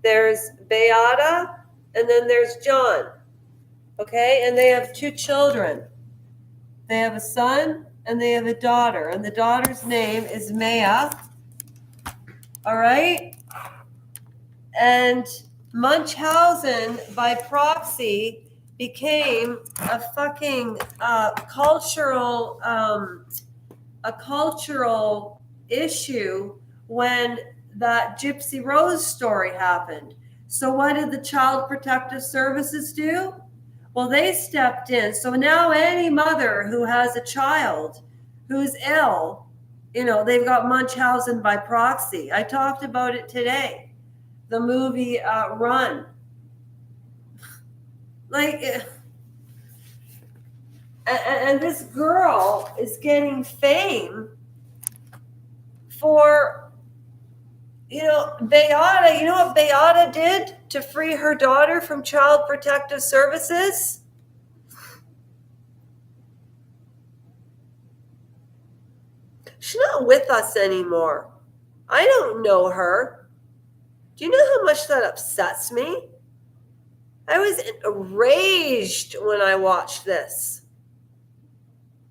There's Beata, and then there's John. Okay, and they have 2 children. They have a son and they have a daughter, and the daughter's name is Maya. All right, and Munchausen by proxy became a fucking cultural issue when that Gypsy Rose story happened. So what did the Child Protective Services do? Well, they stepped in. So now any mother who has a child who's ill, they've got Munchausen by proxy. I talked about it today. The movie Run. And this girl is getting fame for, Beata. You know what Beata did to free her daughter from Child Protective Services? She's not with us anymore. I don't know her. Do you know how much that upsets me? I was enraged when I watched this.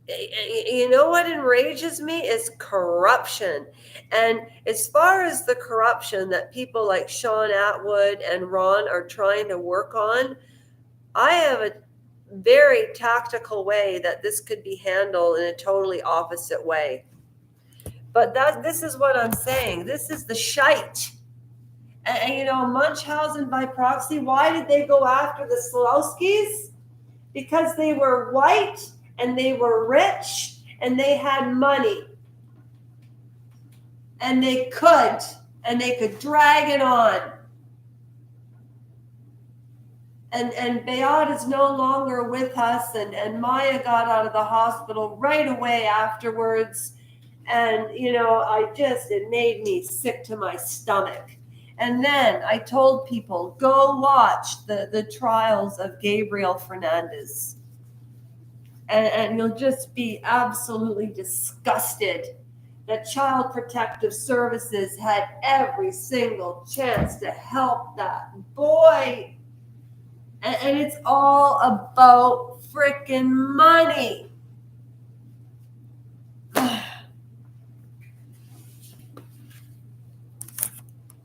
You know what enrages me is corruption. And as far as the corruption that people like Sean Atwood and Ron are trying to work on, I have a very tactical way that this could be handled in a totally opposite way. But this is what I'm saying. This is the shite. And Munchausen by proxy, why did they go after the Slowskis? Because they were white and they were rich and they had money. And they could drag it on. And Beata's no longer with us, and Maya got out of the hospital right away afterwards. And, it made me sick to my stomach. And then I told people, go watch the trials of Gabriel Fernandez. And you'll just be absolutely disgusted that Child Protective Services had every single chance to help that boy. And it's all about freaking money.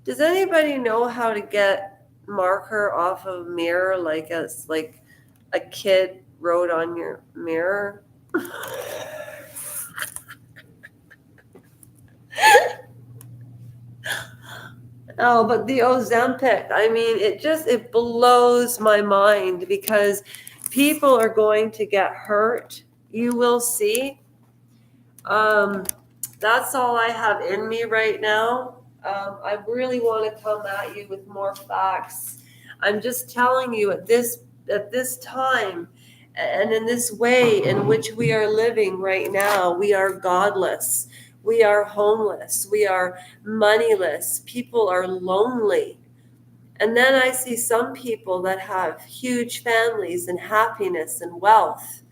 Does anybody know how to get marker off of a mirror like a kid wrote on your mirror? Oh, but the Ozempic, I mean, it blows my mind because people are going to get hurt. You will see. That's all I have in me right now. I really want to come at you with more facts. I'm just telling you at this time and in this way in which we are living right now, we are godless. We are homeless. We are moneyless. People are lonely. And then I see some people that have huge families and happiness and wealth.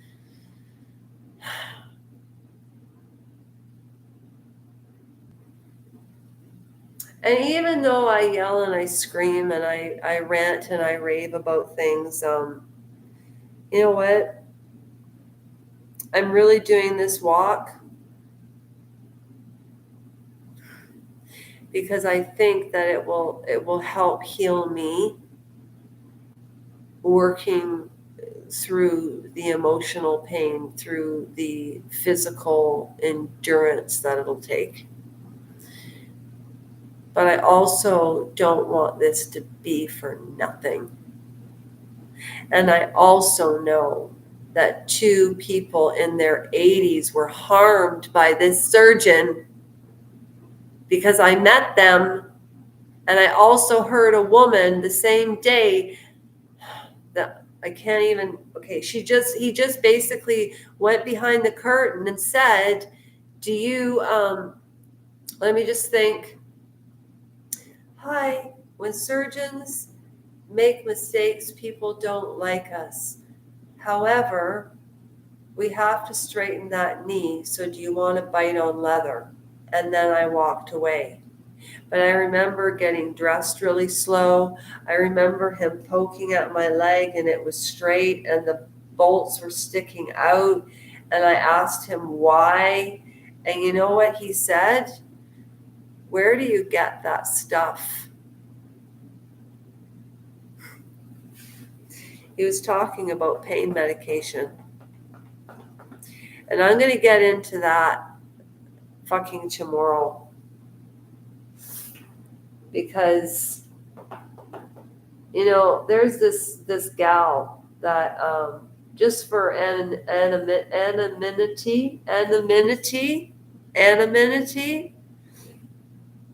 And even though I yell and I scream and I rant and I rave about things, you know what? I'm really doing this walk because I think that it will help heal me, working through the emotional pain, through the physical endurance that it'll take. But I also don't want this to be for nothing. And I also know that 2 people in their 80s were harmed by this surgeon because I met them. And I also heard a woman the same day that I can't even, okay, he just basically went behind the curtain and said, do you, let me just think. Hi, when surgeons make mistakes, people don't like us. However, we have to straighten that knee. So do you want to bite on leather? And then I walked away. But I remember getting dressed really slow. I remember him poking at my leg and it was straight and the bolts were sticking out. And I asked him why. And you know what he said? Where do you get that stuff? He was talking about pain medication. And I'm going to get into that fucking tomorrow. Because, you know, there's this gal that just for anonymity,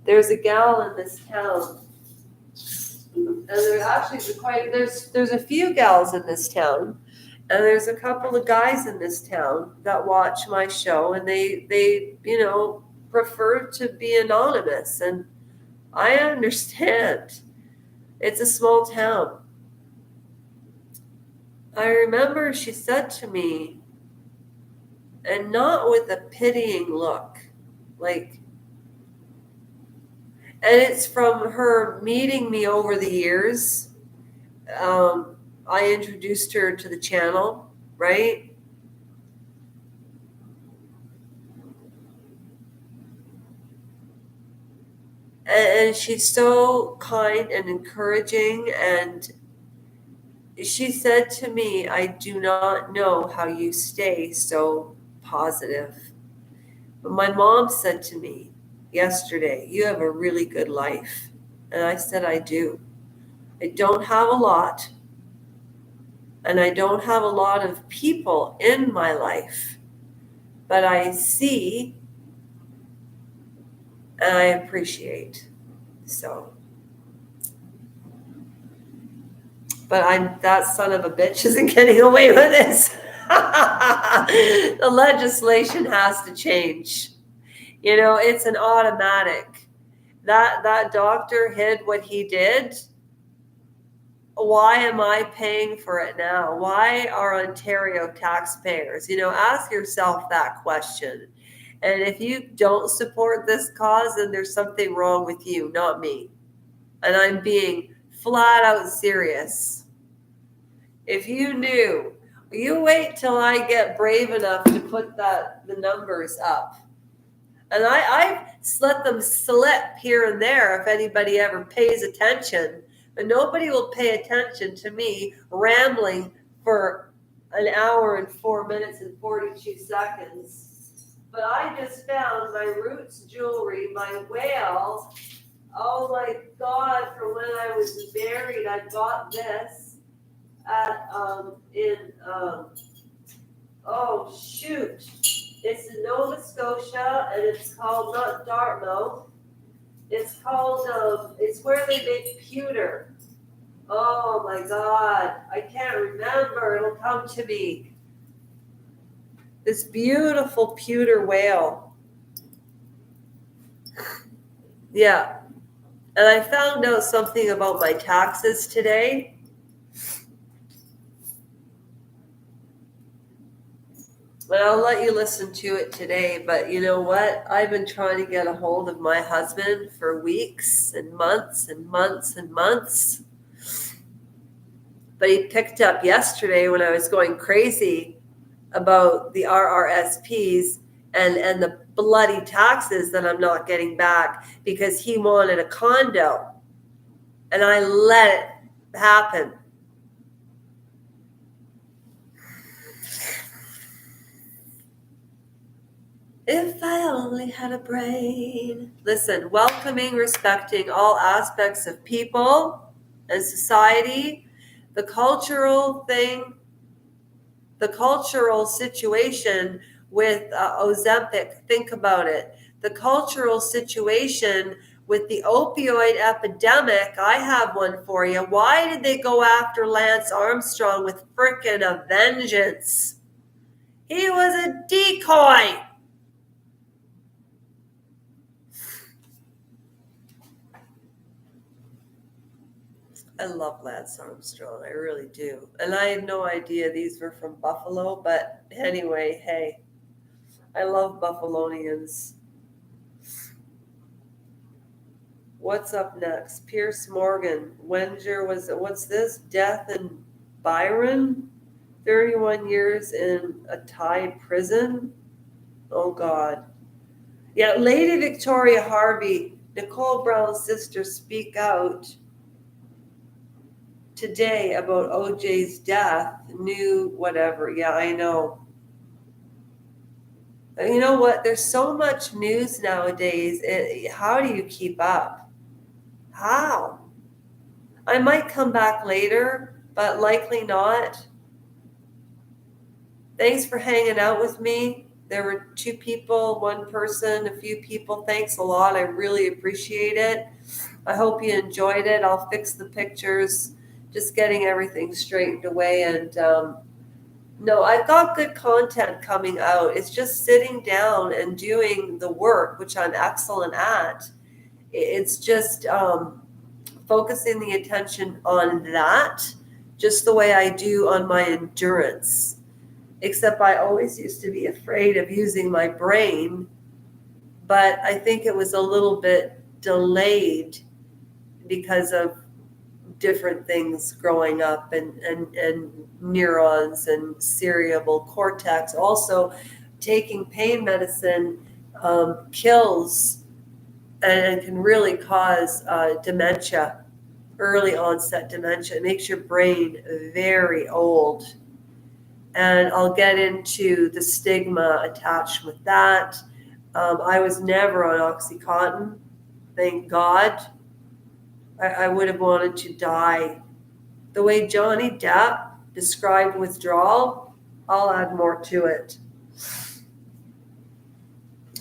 there's a gal in this town. And there's actually there's a few gals in this town, and there's a couple of guys in this town that watch my show, and they you know prefer to be anonymous, and I understand. It's a small town. I remember she said to me, and not with a pitying look, like, and it's from her meeting me over the years. I introduced her to the channel, right? And she's so kind and encouraging. And she said to me, I do not know how you stay so positive. But my mom said to me yesterday, you have a really good life. And I said, I do. I don't have a lot. And I don't have a lot of people in my life. But I see and I appreciate. So. But that son of a bitch isn't getting away with this. The legislation has to change. You know, it's an automatic. That doctor hid what he did. Why am I paying for it now? Why are Ontario taxpayers? You know, ask yourself that question. And if you don't support this cause, then there's something wrong with you, not me. And I'm being flat out serious. If you knew, you wait till I get brave enough to put the numbers up. And I've let them slip here and there if anybody ever pays attention. But nobody will pay attention to me rambling for an hour and 4 minutes and 42 seconds. But I just found my Roots jewelry, my whale. Oh my God, from when I was married, I bought this at, oh shoot. It's in Nova Scotia, and it's called, not Dartmouth, it's called, it's where they make pewter. Oh my God, I can't remember, it'll come to me. This beautiful pewter whale. Yeah, and I found out something about my taxes today. But I'll let you listen to it today. But you know what? I've been trying to get a hold of my husband for weeks and months and months and months. But he picked up yesterday when I was going crazy about the RRSPs and the bloody taxes that I'm not getting back because he wanted a condo. And I let it happen. If I only had a brain. Listen, welcoming, respecting all aspects of people and society, the cultural thing, the cultural situation with Ozempic, think about it. The cultural situation with the opioid epidemic, I have one for you. Why did they go after Lance Armstrong with frickin' a vengeance? He was a decoy. I love Lance Armstrong. I really do. And I had no idea these were from Buffalo. But anyway, hey, I love Buffalonians. What's up next? Pierce Morgan. Wenger was, what's this? Death in Byron? 31 years in a Thai prison? Oh, God. Yeah, Lady Victoria Harvey, Nicole Brown's sister, speak out today about OJ's death, new whatever. Yeah, I know. You know what? There's so much news nowadays. How do you keep up? How? I might come back later, but likely not. Thanks for hanging out with me. There were 2 people, 1 person, a few people. Thanks a lot. I really appreciate it. I hope you enjoyed it. I'll fix the pictures. Just getting everything straightened away. And no, I've got good content coming out. It's just sitting down and doing the work, which I'm excellent at. It's just focusing the attention on that, just the way I do on my endurance. Except I always used to be afraid of using my brain, but I think it was a little bit delayed because of different things growing up and neurons and cerebral cortex. Also, taking pain medicine kills and can really cause dementia, early onset dementia. It makes your brain very old. And I'll get into the stigma attached with that. I was never on OxyContin, thank God. I would have wanted to die. The way Johnny Depp described withdrawal, I'll add more to it.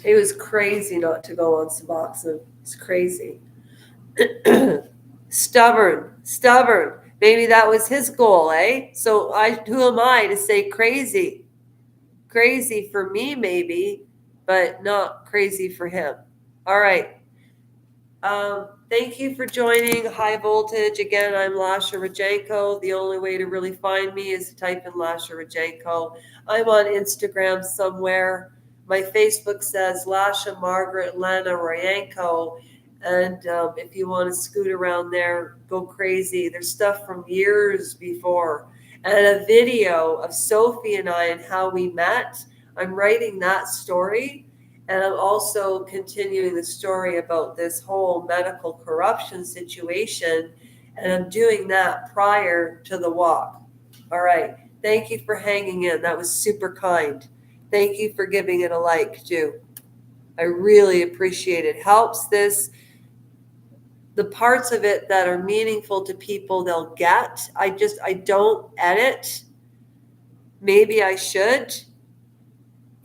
It was crazy not to go on Suboxone. It's crazy. Stubborn. Maybe that was his goal, eh? So who am I to say crazy? Crazy for me, maybe, but not crazy for him. All right. Thank you for joining High Voltage. Again, I'm Lasha Rajenko. The only way to really find me is to type in Lasha Rajenko. I'm on Instagram somewhere. my Facebook says Lasha Margaret Lena Rayenko. And if you want to scoot around there, go crazy. There's stuff from years before. And a video of Sophie and I and how we met. I'm writing that story. And I'm also continuing the story about this whole medical corruption situation. And I'm doing that prior to the walk. All right. Thank you for hanging in. That was super kind. Thank you for giving it a like, too. I really appreciate it. Helps this. The parts of it that are meaningful to people, they'll get. I don't edit. Maybe I should,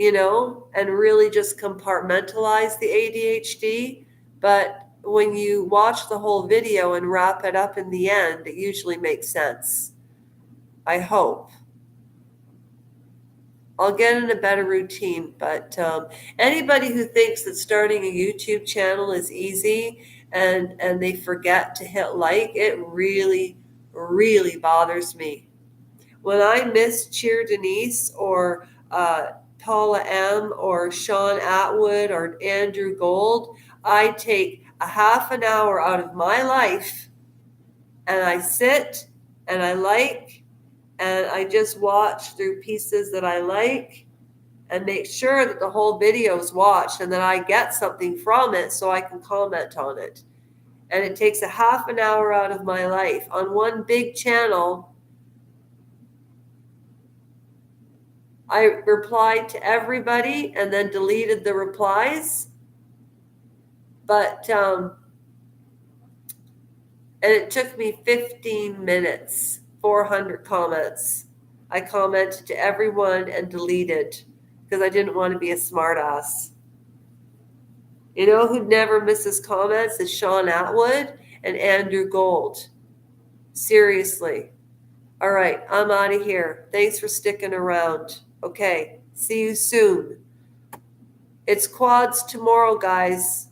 and really just compartmentalize the ADHD. But when you watch the whole video and wrap it up in the end, it usually makes sense. I hope. I'll get in a better routine, but anybody who thinks that starting a YouTube channel is easy and they forget to hit like, it really, really bothers me. When I miss Cheer Denise or Paula M. or Sean Atwood or Andrew Gold, I take a half an hour out of my life and I sit and I like, and I just watch through pieces that I like and make sure that the whole video is watched and that I get something from it so I can comment on it. And it takes a half an hour out of my life. On one big channel, I replied to everybody and then deleted the replies. But, and it took me 15 minutes. 400 comments. I commented to everyone and deleted because I didn't want to be a smartass. You know who never misses comments is Sean Atwood and Andrew Gold. Seriously. All right, I'm out of here. Thanks for sticking around. Okay, see you soon. It's quads tomorrow, guys.